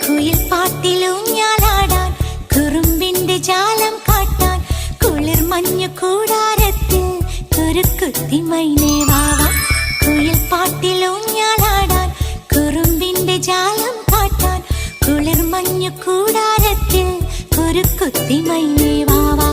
കുയിൽ പാട്ടിലൂഞ്ഞാലാടാൻ കുറുമ്പിന്റെ ജാലം കാട്ടാൻ കുളിർ മഞ്ഞു കൂടാരത്തിൽ കുരുക്കുത്തി മൈനേ വാവാ. കുയിൽ പാട്ടിലൂഞ്ഞാലാടാൻ കുറുമ്പിന്റെ ജാലം കാട്ടാൻ കുളിർ മഞ്ഞു കൂടാരത്തിൽ കുരുക്കുത്തി മൈനേ വാവാ.